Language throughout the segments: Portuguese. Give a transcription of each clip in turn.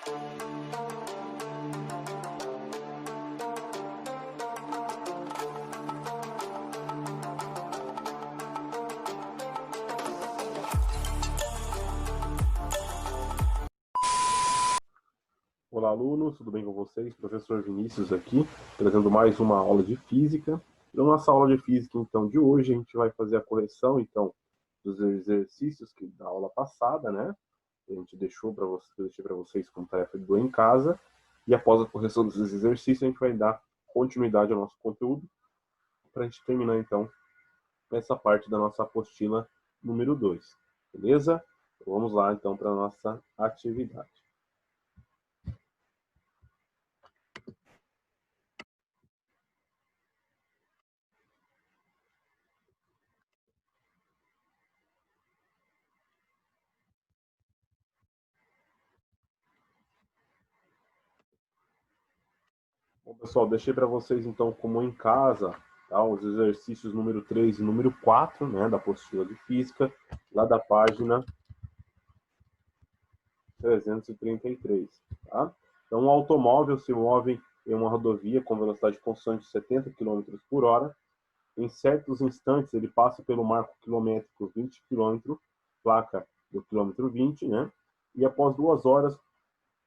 Olá, alunos, tudo bem com vocês? Professor Vinícius aqui, trazendo mais uma aula de física. Na nossa aula de física, então, de hoje, a gente vai fazer a correção, então, dos exercícios da aula passada, né? A gente deixei para vocês como tarefa de do em casa. E após a correção dos exercícios, a gente vai dar continuidade ao nosso conteúdo para a gente terminar, então, essa parte da nossa apostila número 2. Beleza? Então, vamos lá, então, para a nossa atividade. Bom, pessoal, deixei para vocês, então, como em casa, tá, os exercícios número 3 e número 4, né, da apostila de física, lá da página 333, tá? Então, um automóvel se move em uma rodovia com velocidade constante de 70 km por hora. Em certos instantes, ele passa pelo marco quilométrico 20 km, placa do quilômetro 20, né? E após 2 horas,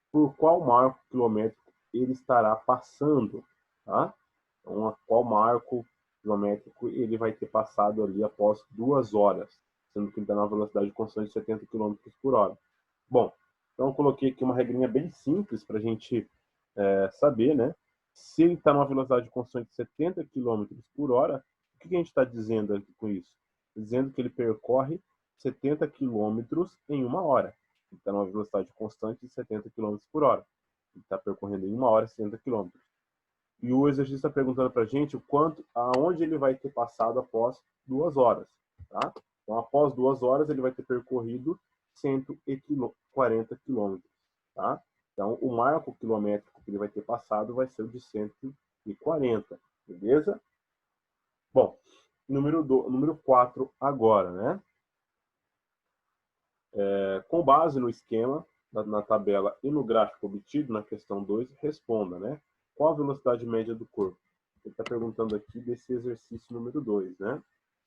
por qual marco quilométrico ele estará passando, tá? Então, qual marco quilométrico ele vai ter passado ali após 2 horas, sendo que ele está na velocidade constante de 70 km por hora. Bom, então eu coloquei aqui uma regrinha bem simples para a gente saber, né? Se ele está numa velocidade constante de 70 km por hora, o que a gente está dizendo aqui com isso? Dizendo que ele percorre 70 km em 1 hora. Ele está numa velocidade constante de 70 km por hora. Ele está percorrendo em 1 hora 70 km. E o exercício está perguntando para a gente aonde ele vai ter passado após 2 horas. Tá? Então, após 2 horas, ele vai ter percorrido 140 km. Tá? Então, o marco quilométrico que ele vai ter passado vai ser o de 140. Beleza? Bom, número 4 agora, né? Com base no esquema, na tabela e no gráfico obtido na questão 2, responda, né? Qual a velocidade média do corpo? Ele está perguntando aqui desse exercício número 2, né?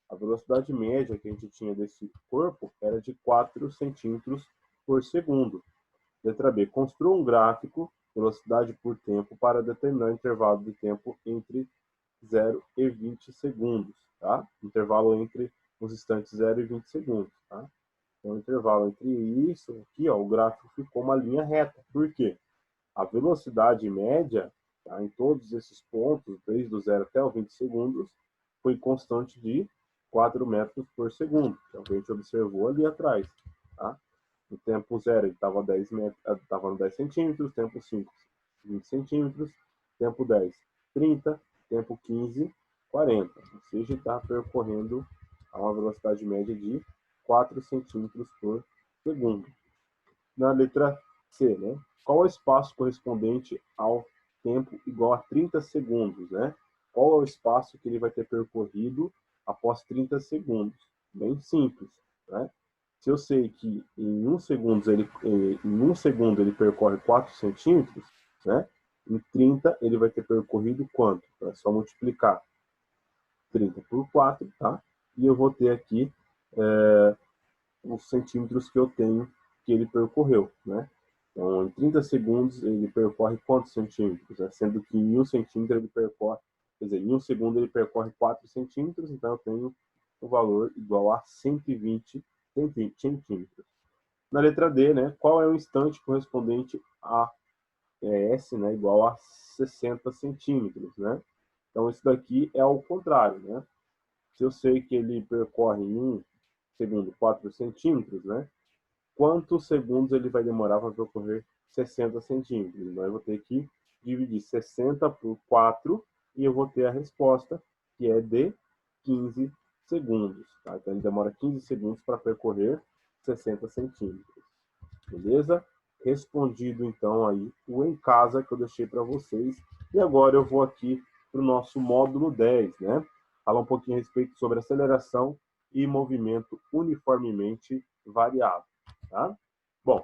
A velocidade média que a gente tinha desse corpo era de 4 centímetros por segundo. Letra B. Construa um gráfico, velocidade por tempo, para determinar o intervalo de tempo entre 0 e 20 segundos, tá? Intervalo entre os instantes 0 e 20 segundos, tá? Então, o intervalo entre isso aqui, ó, o gráfico ficou uma linha reta. Por quê? A velocidade média, tá, em todos esses pontos, desde o 0 até os 20 segundos, foi constante de 4 metros por segundo, que é o que a gente observou ali atrás. Tá? No tempo 0, ele estava no 10 centímetros, tempo 5, 20 centímetros, tempo 10, 30, tempo 15, 40. Ou seja, ele está percorrendo a uma velocidade média de 4 centímetros por segundo. Na letra C, né? Qual é o espaço correspondente ao tempo igual a 30 segundos, né? Qual é o espaço que ele vai ter percorrido após 30 segundos? Bem simples, né? Se eu sei que em 1 segundo ele percorre 4 centímetros, né? Em 30 ele vai ter percorrido quanto? Então é só multiplicar 30 por 4, tá? E eu vou ter aqui os centímetros que eu tenho que ele percorreu, né? Então, em 30 segundos, ele percorre quantos centímetros? Né? Sendo que em 1 centímetro ele percorre, quer dizer, em 1 segundo ele percorre 4 centímetros, então eu tenho o valor igual a 120 centímetros. Na letra D, né? Qual é o instante correspondente a S, né? Igual a 60 centímetros, né? Então, isso daqui é ao contrário, né? Se eu sei que ele percorre em 1 segundo 4 centímetros, né? Quantos segundos ele vai demorar para percorrer 60 centímetros? Então, eu vou ter que dividir 60 por 4 e eu vou ter a resposta, que é de 15 segundos. Tá? Então, ele demora 15 segundos para percorrer 60 centímetros. Beleza? Respondido, então, aí o em casa que eu deixei para vocês. E agora eu vou aqui para o nosso módulo 10, né? Falar um pouquinho a respeito sobre aceleração e movimento uniformemente variável. Tá? Bom,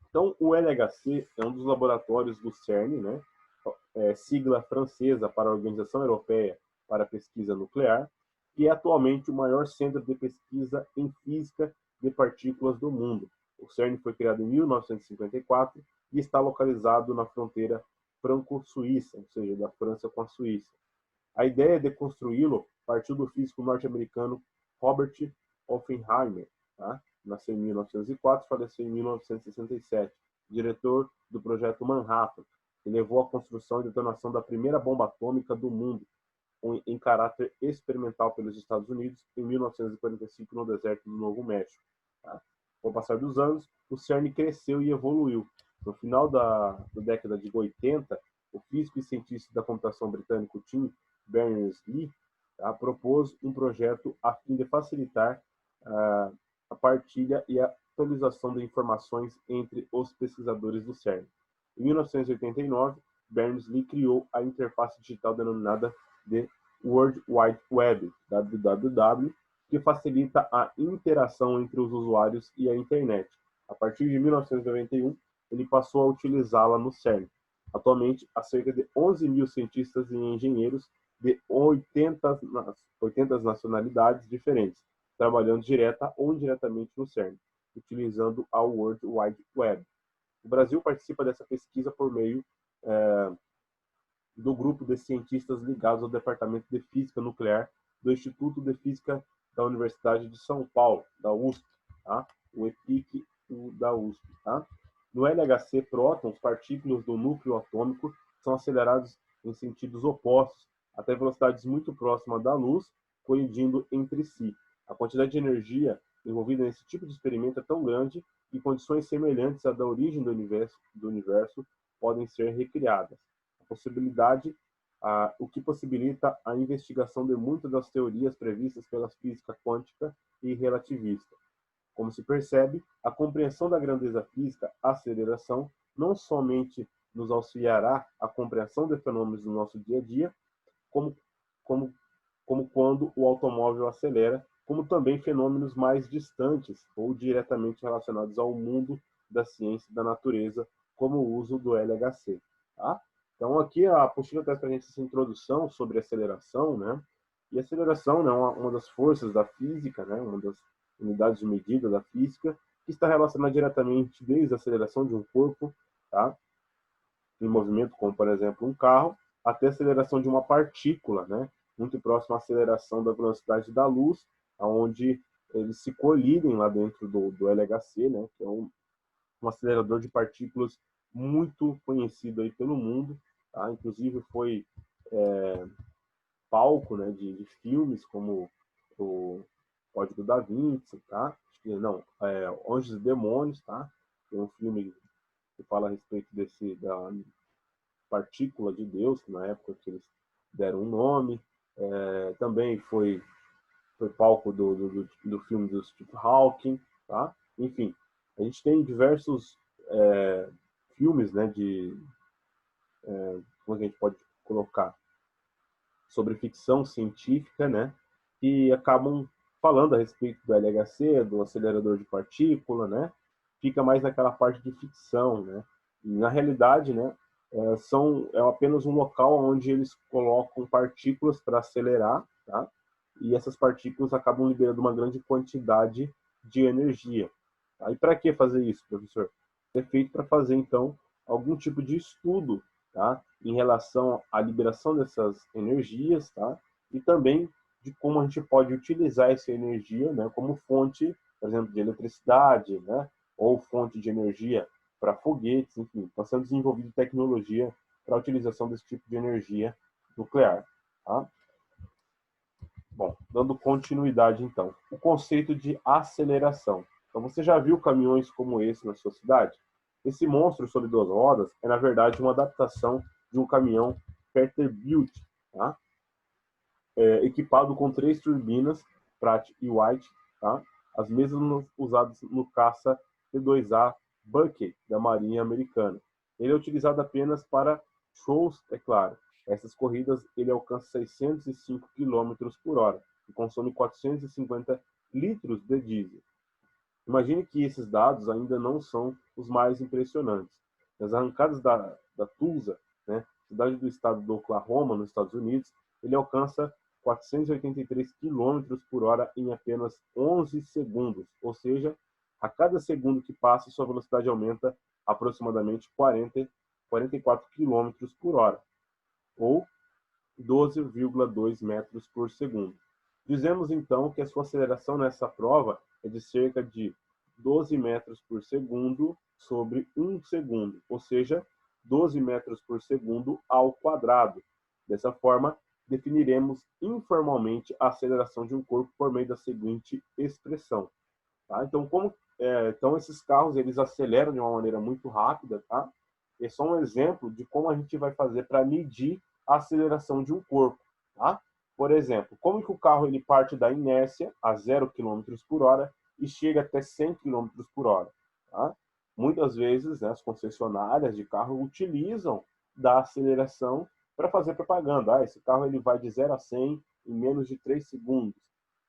Então, o LHC é um dos laboratórios do CERN, né? Sigla francesa para a Organização Europeia para a Pesquisa Nuclear, que é atualmente o maior centro de pesquisa em física de partículas do mundo. O CERN foi criado em 1954 e está localizado na fronteira franco-suíça, ou seja, da França com a Suíça. A ideia de construí-lo partiu do físico norte-americano Robert Oppenheimer, tá? Nasceu em 1904 e faleceu em 1967, diretor do projeto Manhattan, que levou à construção e detonação da primeira bomba atômica do mundo, em caráter experimental pelos Estados Unidos, em 1945, no deserto do Novo México. Tá? Com o passar dos anos, o CERN cresceu e evoluiu. No final da década de 80, o físico e cientista da computação britânico Tim Berners-Lee, tá, propôs um projeto a fim de facilitar a partilha e a atualização de informações entre os pesquisadores do CERN. Em 1989, Berners-Lee criou a interface digital denominada de World Wide Web, WWW, que facilita a interação entre os usuários e a internet. A partir de 1991, ele passou a utilizá-la no CERN. Atualmente, há cerca de 11 mil cientistas e engenheiros de 80 nacionalidades diferentes, trabalhando direta ou indiretamente no CERN, utilizando a World Wide Web. O Brasil participa dessa pesquisa por meio do grupo de cientistas ligados ao Departamento de Física Nuclear do Instituto de Física da Universidade de São Paulo, da USP, tá? O EPIC da USP. Tá? No LHC, prótons, partículas do núcleo atômico, são acelerados em sentidos opostos, até velocidades muito próximas da luz, colidindo entre si. A quantidade de energia envolvida nesse tipo de experimento é tão grande que condições semelhantes à da origem do universo podem ser recriadas. O que possibilita a investigação de muitas das teorias previstas pela física quântica e relativista. Como se percebe, a compreensão da grandeza física, a aceleração, não somente nos auxiliará a compreensão de fenômenos do nosso dia a dia, como quando o automóvel acelera, como também fenômenos mais distantes ou diretamente relacionados ao mundo da ciência e da natureza, como o uso do LHC. Tá? Então, aqui a apostila traz para a gente essa introdução sobre aceleração, né? E aceleração, né, uma das forças da física, né, uma das unidades de medida da física, que está relacionada diretamente desde a aceleração de um corpo, tá, em movimento, como por exemplo um carro, até a aceleração de uma partícula, né, muito próxima à aceleração da velocidade da luz, onde eles se colidem lá dentro do LHC, né, que é um acelerador de partículas muito conhecido aí pelo mundo, tá? Inclusive foi palco, né, de filmes como o Código da Vinci, tá? Não, Anjos e Demônios, tá? Tem um filme que fala a respeito da partícula de Deus, que na época que eles deram um nome. Também foi palco do filme do Stephen Hawking, tá? Enfim, a gente tem diversos filmes, né, como a gente pode colocar, sobre ficção científica, né, que acabam falando a respeito do LHC, do acelerador de partícula, né, fica mais naquela parte de ficção, né, e na realidade, né, é apenas um local onde eles colocam partículas para acelerar, tá, e essas partículas acabam liberando uma grande quantidade de energia. Tá? E para que fazer isso, professor? É feito para fazer, então, algum tipo de estudo, tá, em relação à liberação dessas energias, tá, e também de como a gente pode utilizar essa energia, né, como fonte, por exemplo, de eletricidade, né, ou fonte de energia para foguetes, enfim, está sendo desenvolvida tecnologia para a utilização desse tipo de energia nuclear. Tá? Bom, dando continuidade então, o conceito de aceleração. Então, você já viu caminhões como esse na sua cidade? Esse monstro sobre duas rodas é, na verdade, uma adaptação de um caminhão Peterbilt, tá? Equipado com 3 turbinas, Pratt e White, tá? As mesmas usadas no caça P-2A Buckeye da Marinha Americana. Ele é utilizado apenas para shows, é claro. Essas corridas ele alcança 605 km por hora e consome 450 litros de diesel. Imagine que esses dados ainda não são os mais impressionantes. Nas arrancadas da Tulsa, né, cidade do estado do Oklahoma, nos Estados Unidos, ele alcança 483 km por hora em apenas 11 segundos. Ou seja, a cada segundo que passa, sua velocidade aumenta aproximadamente 44 km por hora, ou 12,2 metros por segundo. Dizemos então que a sua aceleração nessa prova é de cerca de 12 metros por segundo sobre 1 segundo, ou seja, 12 metros por segundo ao quadrado. Dessa forma, definiremos informalmente a aceleração de um corpo por meio da seguinte expressão. Tá? Então, esses carros eles aceleram de uma maneira muito rápida. Tá? É só um exemplo de como a gente vai fazer para medir a aceleração de um corpo. Tá? Por exemplo, como que o carro ele parte da inércia a 0 km por hora e chega até 100 km por hora. Tá? Muitas vezes, né, as concessionárias de carro utilizam da aceleração para fazer propaganda. Esse carro ele vai de 0 a 100 em menos de 3 segundos.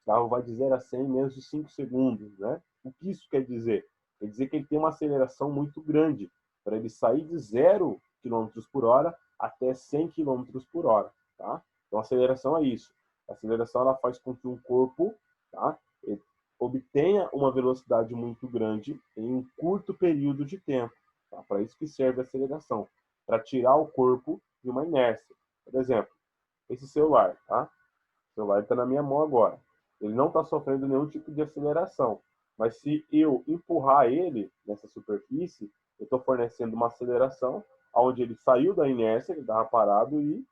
O carro vai de 0 a 100 em menos de 5 segundos. Né? O que isso quer dizer? Quer dizer que ele tem uma aceleração muito grande, para ele sair de 0 km por hora até 100 km por hora. Tá? Então, a aceleração é isso. A aceleração ela faz com que um corpo, tá, obtenha uma velocidade muito grande em um curto período de tempo. Tá? Para isso que serve a aceleração, para tirar o corpo de uma inércia. Por exemplo, esse celular, tá? O celular está na minha mão agora. Ele não está sofrendo nenhum tipo de aceleração. Mas se eu empurrar ele nessa superfície, eu estou fornecendo uma aceleração, onde ele saiu da inércia, ele estava parado e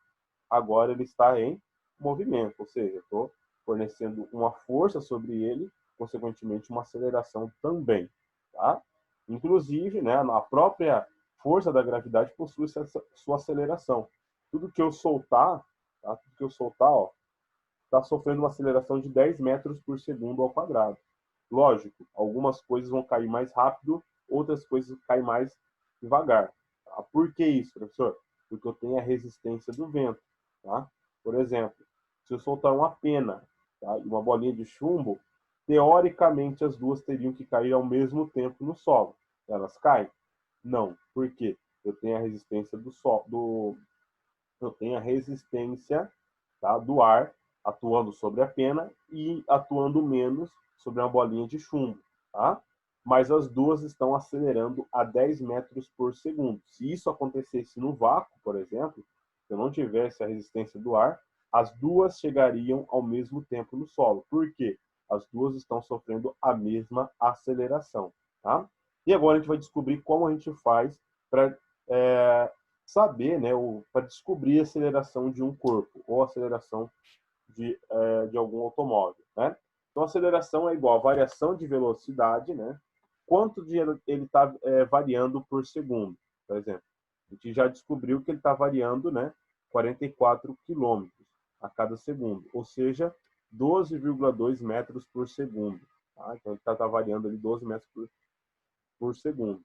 agora ele está em movimento. Ou seja, estou fornecendo uma força sobre ele, consequentemente uma aceleração também. Tá? Inclusive, né, a própria força da gravidade possui sua aceleração. Tudo que eu soltar, tá? Tudo que eu soltar, ó, está sofrendo uma aceleração de 10 metros por segundo ao quadrado. Lógico, algumas coisas vão cair mais rápido, outras coisas caem mais devagar. Tá? Por que isso, professor? Porque eu tenho a resistência do vento. Tá? Por exemplo, se eu soltar uma pena, tá, e uma bolinha de chumbo, teoricamente as duas teriam que cair ao mesmo tempo no solo. Elas caem? Não. Por quê? Eu tenho a resistência eu tenho a resistência, tá, do ar atuando sobre a pena e atuando menos sobre uma bolinha de chumbo. Tá? Mas as duas estão acelerando a 10 metros por segundo. Se isso acontecesse no vácuo, por exemplo, se eu não tivesse a resistência do ar, as duas chegariam ao mesmo tempo no solo. Por quê? As duas estão sofrendo a mesma aceleração. Tá? E agora a gente vai descobrir como a gente faz para saber, né, para descobrir a aceleração de um corpo ou a aceleração de algum automóvel. Né? Então, a aceleração é igual a variação de velocidade, né? Quanto ele está variando por segundo, por exemplo. A gente já descobriu que ele está variando, né, 44 km a cada segundo, ou seja, 12,2 metros por segundo. Tá? Então, ele está variando ali 12 metros por segundo.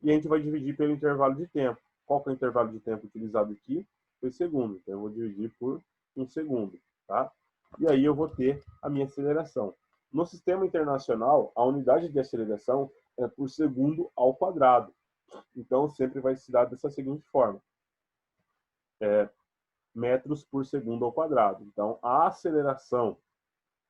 E a gente vai dividir pelo intervalo de tempo. Qual que é o intervalo de tempo utilizado aqui? Foi segundo. Então, eu vou dividir por 1 segundo. Tá? E aí eu vou ter a minha aceleração. No sistema internacional, a unidade de aceleração é por segundo ao quadrado. Então, sempre vai se dar dessa seguinte forma. Metros por segundo ao quadrado. Então, a aceleração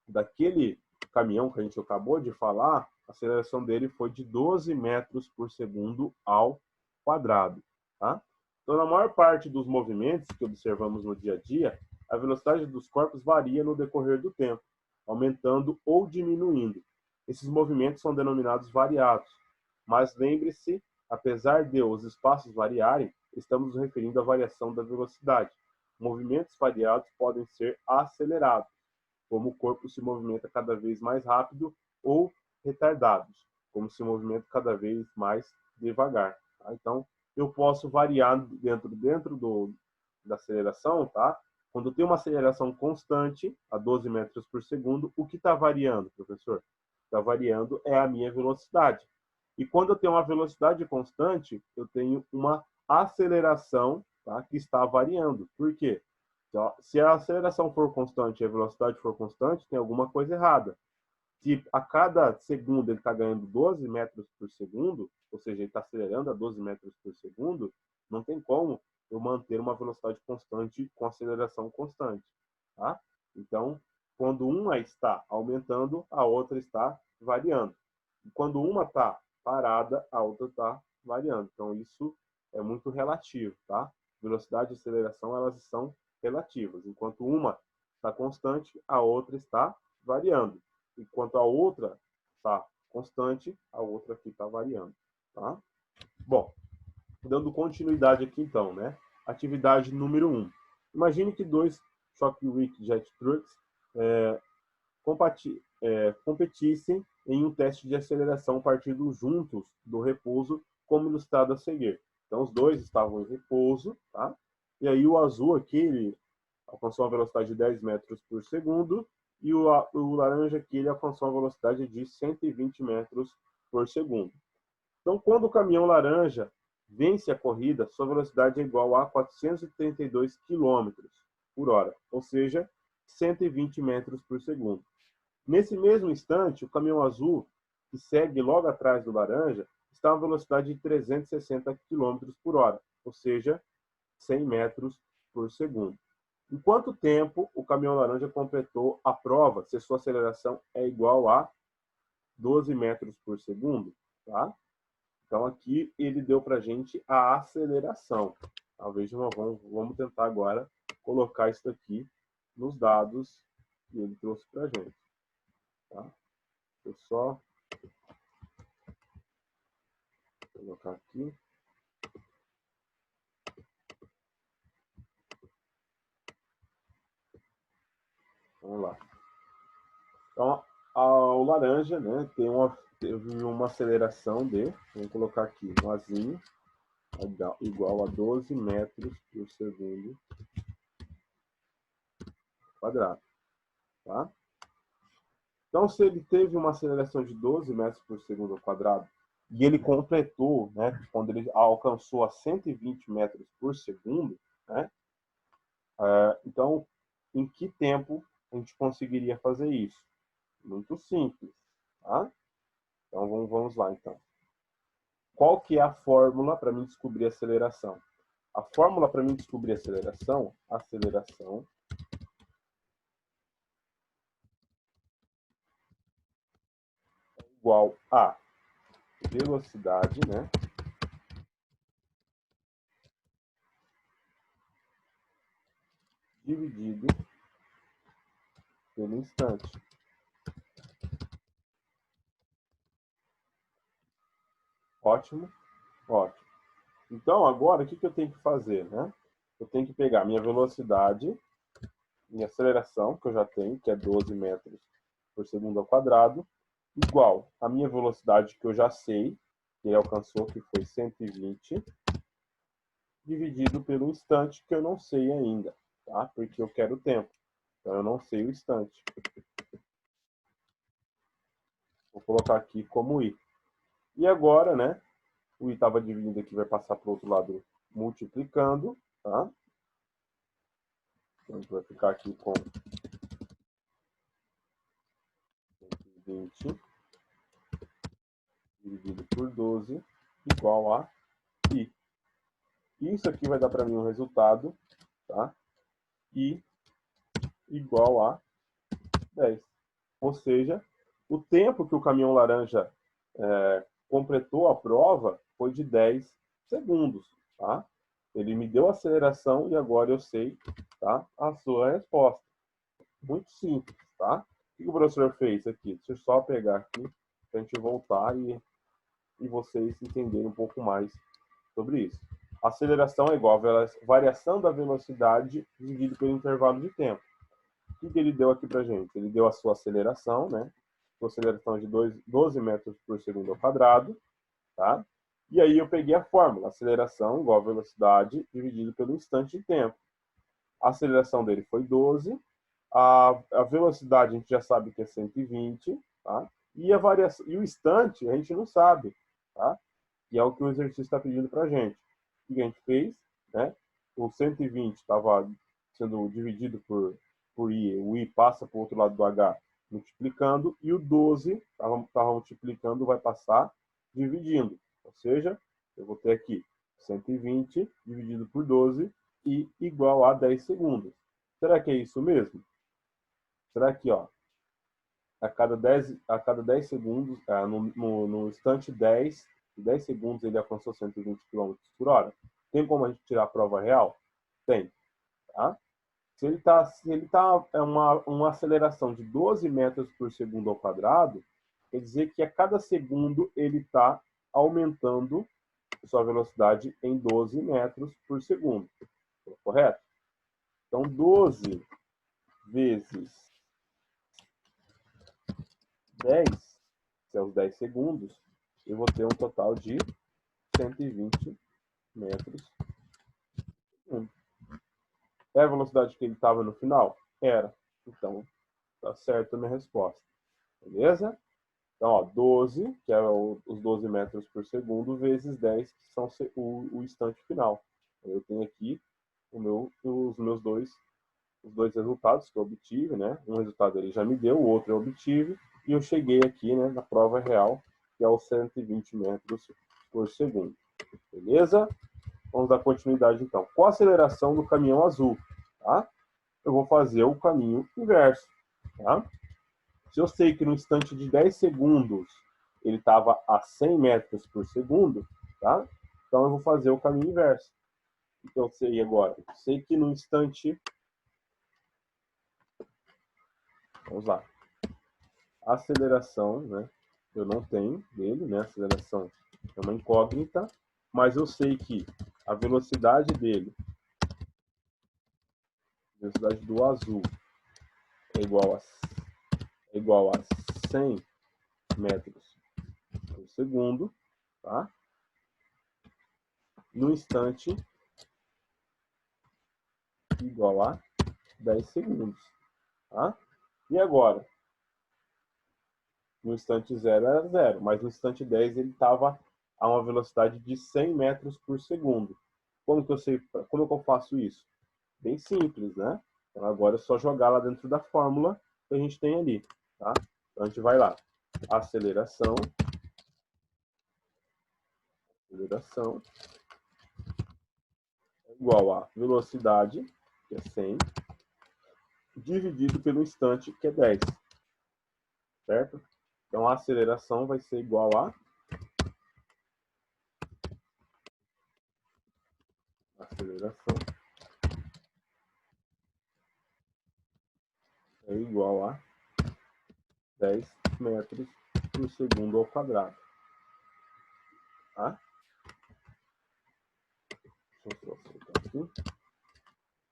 daquele caminhão que a gente acabou de falar, a aceleração dele foi de 12 metros por segundo ao quadrado. Tá? Então, na maior parte dos movimentos que observamos no dia a dia, a velocidade dos corpos varia no decorrer do tempo, aumentando ou diminuindo. Esses movimentos são denominados variados. Mas lembre-se, apesar de os espaços variarem, estamos nos referindo à variação da velocidade. Movimentos variados podem ser acelerados, como o corpo se movimenta cada vez mais rápido, ou retardados, como se movimenta cada vez mais devagar. Tá? Então, eu posso variar dentro da aceleração, tá? Quando eu tenho uma aceleração constante, a 12 metros por segundo, o que está variando, professor? Está variando é a minha velocidade. E quando eu tenho uma velocidade constante, eu tenho uma aceleração, tá, que está variando. Por quê? Então, se a aceleração for constante e a velocidade for constante, tem alguma coisa errada. Se a cada segundo ele está ganhando 12 metros por segundo, ou seja, ele está acelerando a 12 metros por segundo, não tem como eu manter uma velocidade constante com aceleração constante. Tá? Então, quando uma está aumentando, a outra está variando. E quando uma está parada, a outra está variando. Então, isso é muito relativo. Tá? Velocidade e aceleração, elas são relativas. Enquanto uma está constante, a outra está variando. Enquanto a outra está constante, a outra aqui está variando. Tá? Bom, dando continuidade aqui então, né? Atividade número 1. Imagine que dois Shockwave Jet Trucks competissem em um teste de aceleração partindo juntos do repouso, como ilustrado a seguir. Então, os dois estavam em repouso, tá? E aí o azul aqui, ele alcançou uma velocidade de 10 metros por segundo, e o laranja aqui, ele alcançou uma velocidade de 120 metros por segundo. Então, quando o caminhão laranja vence a corrida, sua velocidade é igual a 432 km por hora, ou seja, 120 metros por segundo. Nesse mesmo instante, o caminhão azul, que segue logo atrás do laranja, está a uma velocidade de 360 km por hora, ou seja, 100 metros por segundo. Em quanto tempo o caminhão laranja completou a prova se sua aceleração é igual a 12 metros por segundo? Tá? Então, aqui ele deu para a gente a aceleração. Talvez vamos tentar agora colocar isso aqui nos dados que ele trouxe para a gente. Tá? Deixa eu só colocar aqui. Vamos lá. Então, o laranja, né, teve uma aceleração de, vamos colocar aqui, um azinho, igual a 12 metros por segundo quadrado. Tá? Então, se ele teve uma aceleração de 12 metros por segundo ao quadrado e ele completou, né, quando ele alcançou a 120 metros por segundo, né, então, em que tempo a gente conseguiria fazer isso? Muito simples. Tá? Então, vamos lá, então. Qual que é a fórmula para mim descobrir a aceleração? A fórmula para mim descobrir a aceleração é igual a velocidade, né, dividido pelo instante. Ótimo, ótimo. Então, agora, o que eu tenho que fazer, né? Eu tenho que pegar minha velocidade, minha aceleração, que eu já tenho, que é 12 metros por segundo ao quadrado, igual a minha velocidade, que eu já sei, que ele alcançou, que foi 120, dividido pelo instante, que eu não sei ainda, tá? Porque eu quero o tempo. Então, eu não sei o instante. Vou colocar aqui como i. E agora, né? O i estava dividindo aqui, vai passar para o outro lado multiplicando, tá? Então, a gente vai ficar aqui com 120 dividido por 12 igual a i. Isso aqui vai dar para mim um resultado, tá? I igual a 10. Ou seja, o tempo que o caminhão laranja completou a prova foi de 10 segundos, tá? Ele me deu a aceleração e agora eu sei, tá, a sua resposta. Muito simples, tá? O que o professor fez aqui? Deixa eu só pegar aqui para a gente voltar e vocês entenderem um pouco mais sobre isso. A aceleração é igual a variação da velocidade dividido pelo intervalo de tempo. O que ele deu aqui para a gente? Ele deu a sua aceleração, né? Sua aceleração é de 12 metros por segundo ao quadrado, tá? E aí eu peguei a fórmula, aceleração igual a velocidade dividido pelo instante de tempo. A aceleração dele foi 12, a velocidade a gente já sabe que é 120, tá? E a variação, e o instante a gente não sabe, tá? Que é o que o exercício está pedindo para a gente. O que a gente fez, né? O 120 estava sendo dividido por i, o i passa para o outro lado do h, multiplicando, e o 12 estava multiplicando, vai passar dividindo. Ou seja, eu vou ter aqui 120 dividido por 12 e igual a 10 segundos. Será que é isso mesmo? Será que, ó, a cada 10 segundos, no instante 10 segundos ele alcançou 120 km por hora? Tem como a gente tirar a prova real? Tem. Tá? Se ele tá uma aceleração de 12 metros por segundo ao quadrado, quer dizer que a cada segundo ele está aumentando sua velocidade em 12 metros por segundo. Correto? Então, 12 vezes 10, que é os 10 segundos, eu vou ter um total de 120 metros por segundo. É a velocidade que ele estava no final? Era. Então, tá certo a minha resposta. Beleza? Então, ó, 12, que é os 12 metros por segundo, vezes 10, que são o instante final. Eu tenho aqui os meus os dois resultados que eu obtive, né? Um resultado ele já me deu, o outro eu obtive, e eu cheguei aqui, né, na prova real, que é os 120 metros por segundo. Beleza? Vamos dar continuidade, então. Com a aceleração do caminhão azul, tá? Eu vou fazer o caminho inverso, tá? Se eu sei que no instante de 10 segundos ele estava a 100 metros por segundo, tá? Então eu vou fazer o caminho inverso. Então eu sei agora, sei que no instante, vamos lá, a aceleração, né? Eu não tenho dele, né? A aceleração é uma incógnita, mas eu sei que a velocidade dele, a velocidade do azul, é igual a 100 metros por segundo, tá? No instante igual a 10 segundos, tá? E agora? No instante 0 era 0, mas no instante 10 ele estava a uma velocidade de 100 metros por segundo. Como que eu sei, como que eu faço isso? Bem simples, né? Então agora é só jogar lá dentro da fórmula que a gente tem ali, tá? Então a gente vai lá. Aceleração é igual a velocidade, que é 100, dividido pelo instante, que é 10. Certo? Então a aceleração vai ser igual a aceleração é igual a 10 metros por segundo ao quadrado. Tá? Deixa eu só aqui.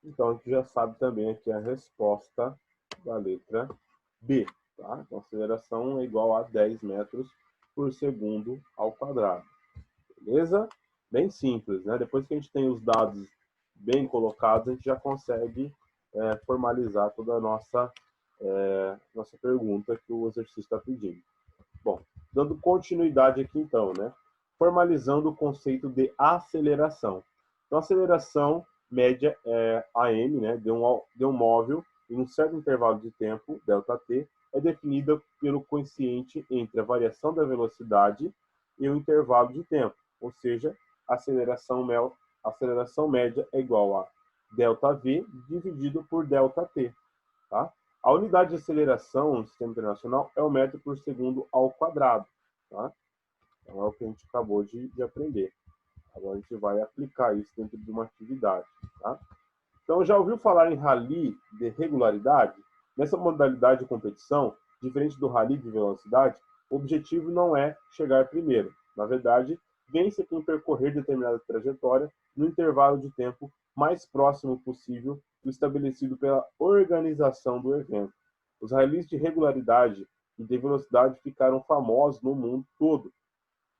Então a gente já sabe também aqui a resposta da letra B. Tá? Então a aceleração é igual a 10 metros por segundo ao quadrado. Beleza? Bem simples, né? Depois que a gente tem os dados bem colocados, a gente já consegue formalizar toda a nossa pergunta que o exercício está pedindo. Bom, dando continuidade aqui então, né? Formalizando o conceito de aceleração. Então, a aceleração média AM, né, de um móvel em um certo intervalo de tempo, ΔT, é definida pelo coeficiente entre a variação da velocidade e o intervalo de tempo, ou seja, a aceleração média é igual a ΔV dividido por ΔT. Tá? A unidade de aceleração no sistema internacional é o metro por segundo ao quadrado. Tá? Então é o que a gente acabou de aprender. Agora a gente vai aplicar isso dentro de uma atividade. Tá? Então, já ouviu falar em rally de regularidade? Nessa modalidade de competição, diferente do rally de velocidade, o objetivo não é chegar primeiro. Na verdade, vence quem percorrer determinada trajetória no intervalo de tempo mais próximo possível do estabelecido pela organização do evento. Os rallies de regularidade e de velocidade ficaram famosos no mundo todo.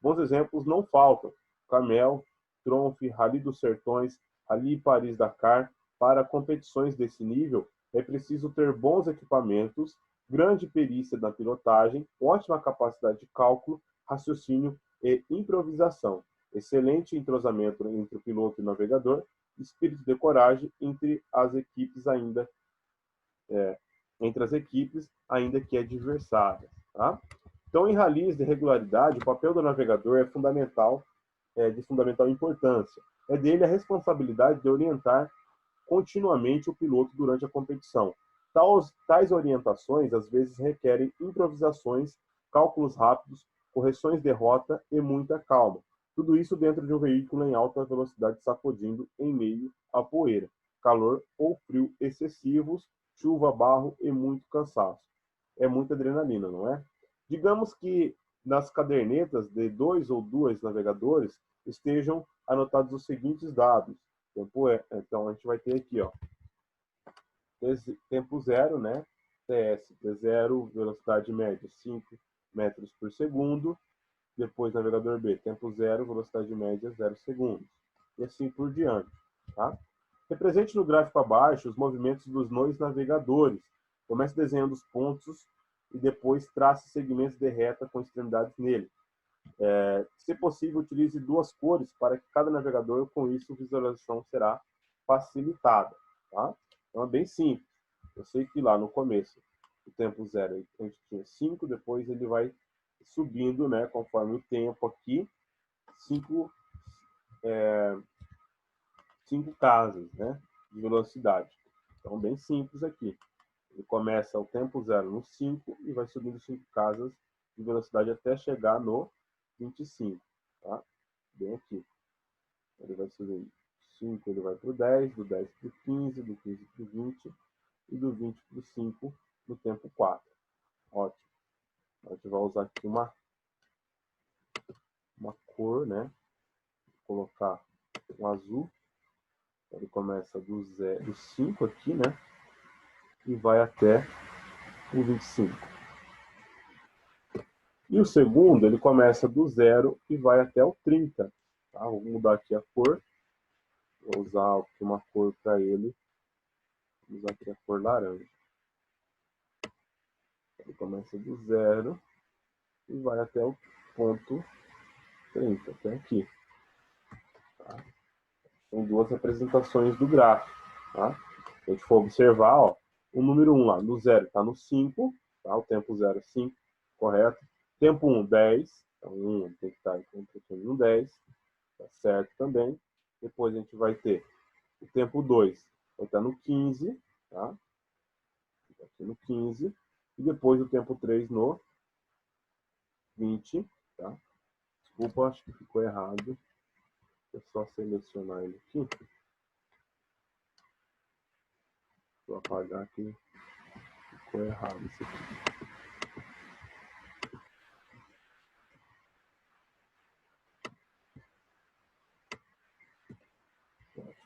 Bons exemplos não faltam: Camel, Tromfe, Rally dos Sertões, Rally Paris-Dakar. Para competições desse nível, é preciso ter bons equipamentos, grande perícia na pilotagem, ótima capacidade de cálculo, raciocínio e improvisação, excelente entrosamento entre o piloto e o navegador, espírito de coragem entre as equipes ainda entre as equipes, ainda que adversárias. Tá? Então, em ralis de regularidade, o papel do navegador é fundamental, de fundamental importância. É dele a responsabilidade de orientar continuamente o piloto durante a competição. Tais orientações, às vezes, requerem improvisações, cálculos rápidos, correções de rota e muita calma. Tudo isso dentro de um veículo em alta velocidade sacudindo em meio à poeira, calor ou frio excessivos, chuva, barro e muito cansaço. É muita adrenalina, não é? Digamos que nas cadernetas de 2 ou 2 navegadores estejam anotados os seguintes dados. Então, a gente vai ter aqui, ó, tempo zero, né? TS, T0, velocidade média 5 metros por segundo. Depois, navegador B, tempo zero, velocidade média 0 segundos. E assim por diante, tá? Represente no gráfico abaixo os movimentos dos dois navegadores. Comece desenhando os pontos e depois trace segmentos de reta com extremidades nele. Se possível, utilize duas cores para que cada navegador, com isso, a visualização será facilitada. Tá? Então, é bem simples. Eu sei que lá no começo, o tempo zero, a gente tinha 5, depois ele vai subindo, né, conforme o tempo aqui, 5 casas, né, de velocidade. Então, bem simples aqui. Ele começa o tempo zero no 5 e vai subindo 5 casas de velocidade até chegar no 25. Tá? Bem aqui. Ele vai subir 5, ele vai para o 10, do 10 para o 15, do 15 para o 20 e do 20 para o 5 no tempo 4. Ótimo. A gente vai usar aqui uma cor, né? Vou colocar um azul. Ele começa do 5 aqui, né? E vai até o 25. E o segundo, ele começa do 0 e vai até o 30. Tá? Vou mudar aqui a cor. Vou usar aqui uma cor para ele. Vou usar aqui a cor laranja. Ele começa do 0 e vai até o ponto 30, até aqui. Tá? São duas representações do gráfico. Tá? Se a gente for observar, ó, o número 1 lá, no 0 está no 5, tá? O tempo 0 é 5, correto? Tempo 1, 10. Então, 1 tem que estar no 10, tá certo também. Depois a gente vai ter o tempo 2, vai estar no 15, tá? Aqui no 15. E depois o tempo 3 no 20, tá? Desculpa, acho que ficou errado. É só selecionar ele aqui. Vou apagar aqui. Ficou errado isso aqui.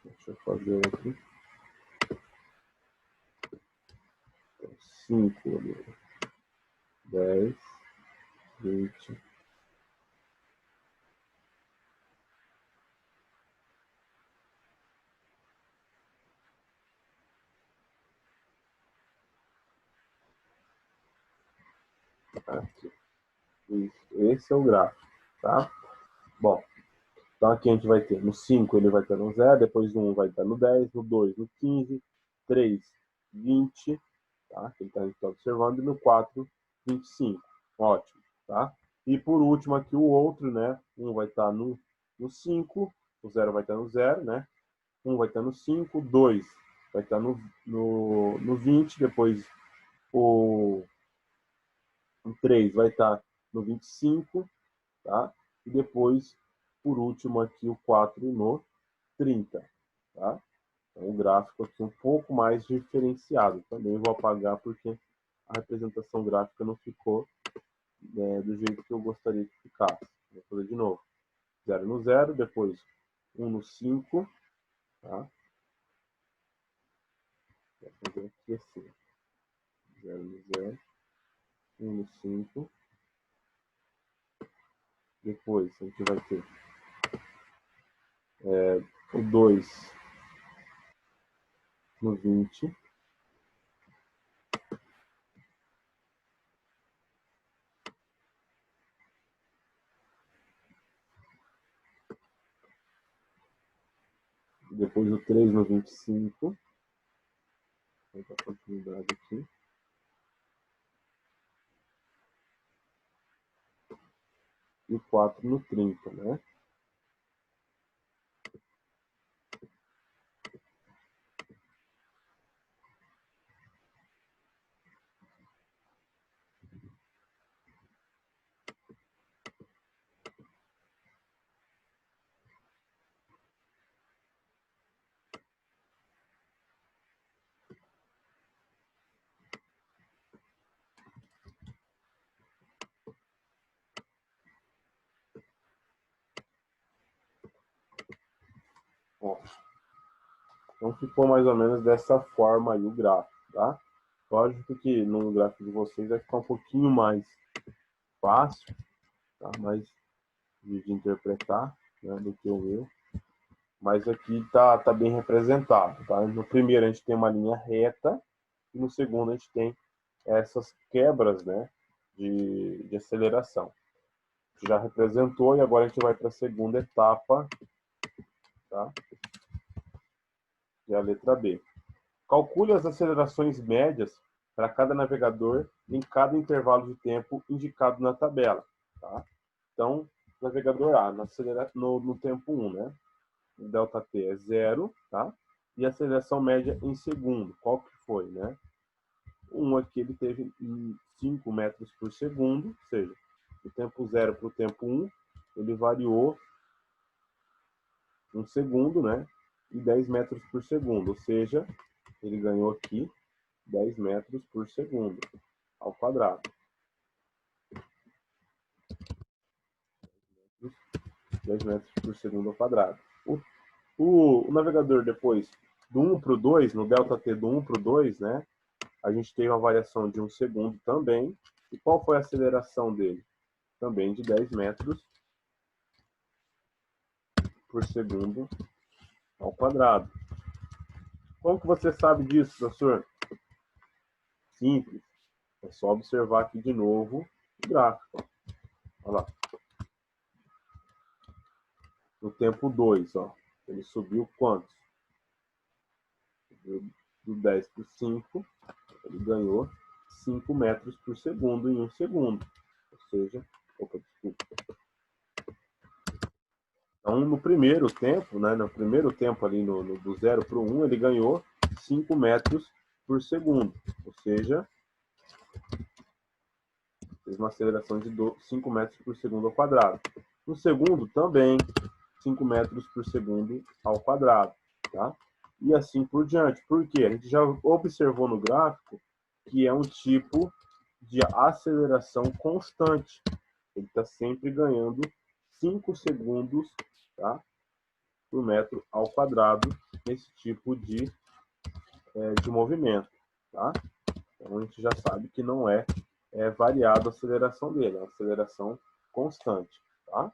Deixa eu fazer aqui. 5 ali. 10, 20. Aqui. Isso. Esse é o gráfico, tá? Bom, então aqui a gente vai ter no 5 ele vai estar no 0, depois no 1 vai estar no 10, no 2 no 15, 3, 20, tá? Que a gente está observando, e no 4, 25. Ótimo, tá? E por último aqui o outro, né? 1 vai estar no 5, o 0 vai estar no 0, né? 1 vai estar no 5, 2 vai estar no 20, depois o 3 vai estar no 25, tá? E depois, por último, aqui o 4 no 30, tá? Então, o gráfico aqui um pouco mais diferenciado. Também vou apagar porque a representação gráfica não ficou, né, do jeito que eu gostaria que ficasse. Vou fazer de novo. 0 no 0, depois 1 no 5, tá? Vou fazer aqui assim. 0 no 0, 1 no 5. Depois a gente vai ter o 2 no 20. Depois o 3 no 25. Vou dar continuidade aqui. e o 4 no 30, né? Ó, então ficou mais ou menos dessa forma aí o gráfico, tá? Lógico que no gráfico de vocês vai ficar um pouquinho mais fácil, tá? Mais de interpretar, né, do que o meu. Mas aqui tá bem representado, tá? No primeiro a gente tem uma linha reta e no segundo a gente tem essas quebras, né, de aceleração. Já representou e agora a gente vai para a segunda etapa, tá? Que é a letra B. Calcule as acelerações médias para cada navegador em cada intervalo de tempo indicado na tabela, tá? Então, navegador A, no tempo 1, né? O delta T é 0, tá? E a aceleração média em segundo, qual que foi, né? Um aqui ele teve 5 metros por segundo, ou seja, do tempo 0 para o tempo 1, ele variou 1 segundo, né? E 10 metros por segundo, ou seja, ele ganhou aqui 10 metros por segundo ao quadrado. 10 metros por segundo ao quadrado. O navegador depois, do 1 para o 2, no ΔT do 1 para o 2, né? A gente teve uma variação de 1 segundo também. E qual foi a aceleração dele? Também de 10 metros por segundo ao quadrado. Como que você sabe disso, professor? Simples. É só observar aqui de novo o gráfico. Olha lá. No tempo 2, ó, ele subiu quanto? Subiu do 10 para o 5, ele ganhou 5 metros por segundo em 1 segundo. Ou seja, desculpa. Então, no primeiro tempo, né, no primeiro tempo ali do 0 para o 1, ele ganhou 5 metros por segundo. Ou seja, fez uma aceleração de 5 metros por segundo ao quadrado. No segundo, também 5 metros por segundo ao quadrado. Tá? E assim por diante. Por quê? A gente já observou no gráfico que é um tipo de aceleração constante. Ele está sempre ganhando 5 segundos, tá, por metro ao quadrado nesse tipo de movimento. Tá? Então a gente já sabe que não é variada a aceleração dele, é uma aceleração constante. Tá?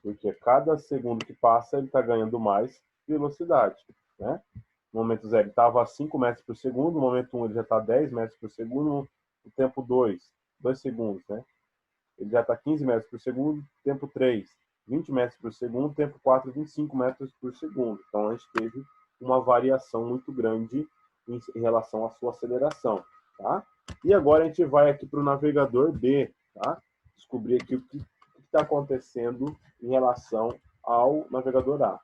Porque cada segundo que passa ele está ganhando mais velocidade. Né? No momento 0 ele estava a 5 metros por segundo, no momento 1 ele já está a 10 metros por segundo, no tempo 2 segundos, né? Ele já está 15 metros por segundo, tempo 3, 20 metros por segundo, tempo 4, 25 metros por segundo. Então a gente teve uma variação muito grande em relação à sua aceleração. Tá? E agora a gente vai aqui para o navegador B, tá? Descobrir aqui o que está acontecendo em relação ao navegador A.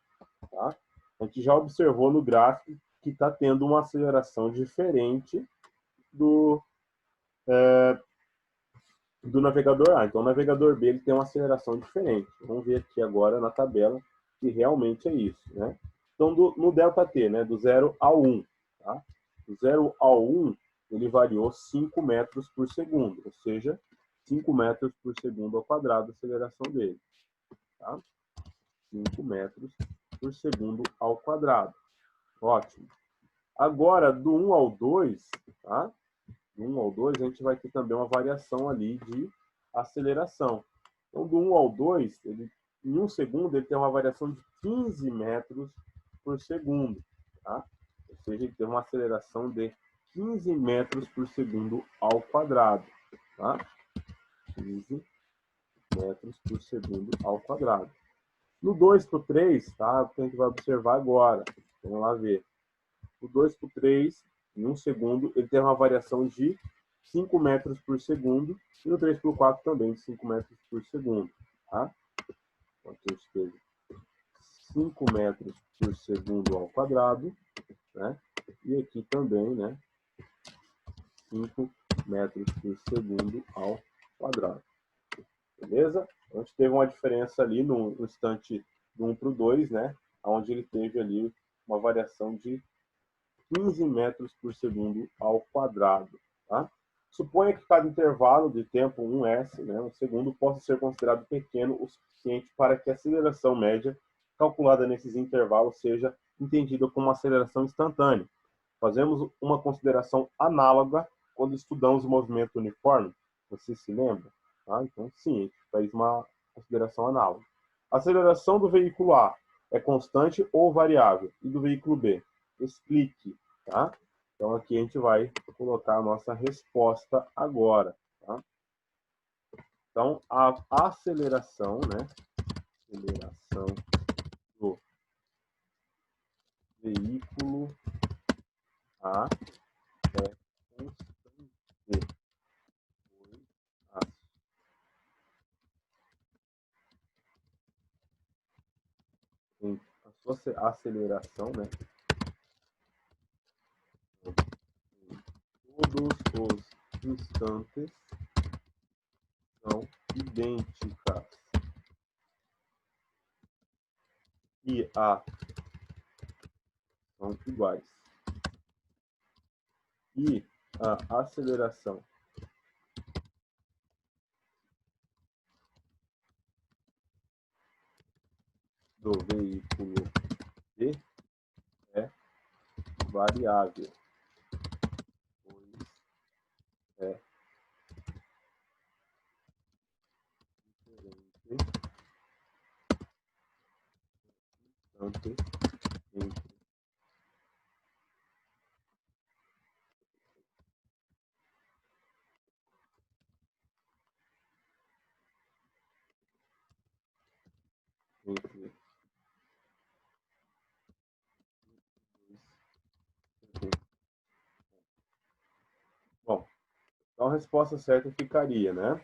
Tá? A gente já observou no gráfico que está tendo uma aceleração diferente do navegador A. Então, o navegador B ele tem uma aceleração diferente. Vamos ver aqui agora na tabela se realmente é isso. Né? Então, no ΔT, né, do 0 ao 1, tá? Do 0 ao 1, ele variou 5 metros por segundo, ou seja, 5 metros por segundo ao quadrado a aceleração dele. Tá? 5 metros por segundo ao quadrado. Ótimo. Agora, do 1 ao 2, tá? Do 1 ao 2, a gente vai ter também uma variação ali de aceleração. Então, do 1 ao 2, em 1 segundo, ele tem uma variação de 15 metros por segundo. Tá? Ou seja, ele tem uma aceleração de 15 metros por segundo ao quadrado. Tá? 15 metros por segundo ao quadrado. No 2 para o 3, tá? O que a gente vai observar agora. Vamos lá ver. O 2 para o 3, em 1 segundo, ele tem uma variação de 5 metros por segundo. E no 3 para o 4 também, de 5 metros por segundo. Tá? Então, aqui a gente teve 5 metros por segundo ao quadrado, né? E aqui também, né? 5 metros por segundo ao quadrado. Beleza? Então, a gente teve uma diferença ali no instante do 1 para o 2, né? Onde ele teve ali uma variação de 15 metros por segundo ao quadrado. Tá? Suponha que cada intervalo de tempo 1s, né, um segundo, possa ser considerado pequeno o suficiente para que a aceleração média calculada nesses intervalos seja entendida como uma aceleração instantânea. Fazemos uma consideração análoga quando estudamos o movimento uniforme. Você se lembra? Tá? Então, sim, a gente faz uma consideração análoga. A aceleração do veículo A é constante ou variável? E do veículo B? Explique. Tá? Então, aqui a gente vai colocar a nossa resposta agora. Tá? Então, a aceleração, né? Aceleração do veículo A é constante. A sua aceleração, né? Todos os instantes são idênticas. E a são iguais. E a aceleração do veículo B é variável, pois é diferente tanto entre bom, então a resposta certa ficaria, né?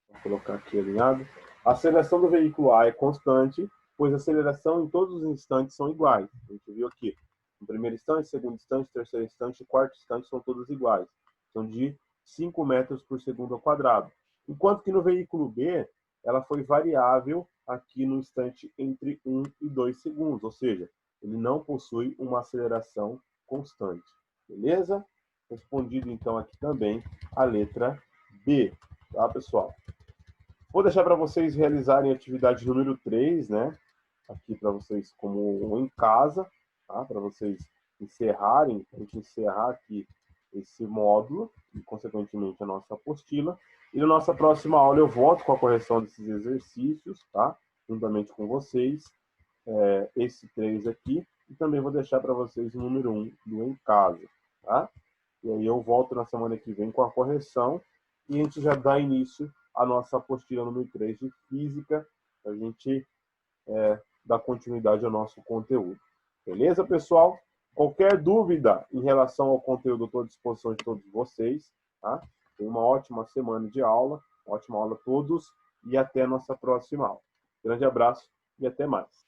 Vou colocar aqui alinhado. A aceleração do veículo A é constante, pois a aceleração em todos os instantes são iguais. A gente viu aqui. No primeiro instante, segundo instante, terceiro instante e quarto instante são todos iguais. São de 5 metros por segundo ao quadrado. Enquanto que no veículo B, ela foi variável aqui no instante entre 1 e 2 segundos. Ou seja, ele não possui uma aceleração constante. Beleza? Respondido então aqui também a letra B. Tá, pessoal? Vou deixar para vocês realizarem a atividade número 3, né? Aqui para vocês como em casa, tá? Para vocês encerrarem, a gente encerrar aqui esse módulo e, consequentemente, a nossa apostila. E na nossa próxima aula eu volto com a correção desses exercícios, tá? Juntamente com vocês, esse 3 aqui. E também vou deixar para vocês o número 1 do em casa, tá? E aí eu volto na semana que vem com a correção e a gente já dá início à nossa apostila número 3 de Física, para a gente dar continuidade ao nosso conteúdo. Beleza, pessoal? Qualquer dúvida em relação ao conteúdo, eu estou à disposição de todos vocês. Tá? Tenham uma ótima semana de aula, ótima aula a todos e até a nossa próxima aula. Grande abraço e até mais.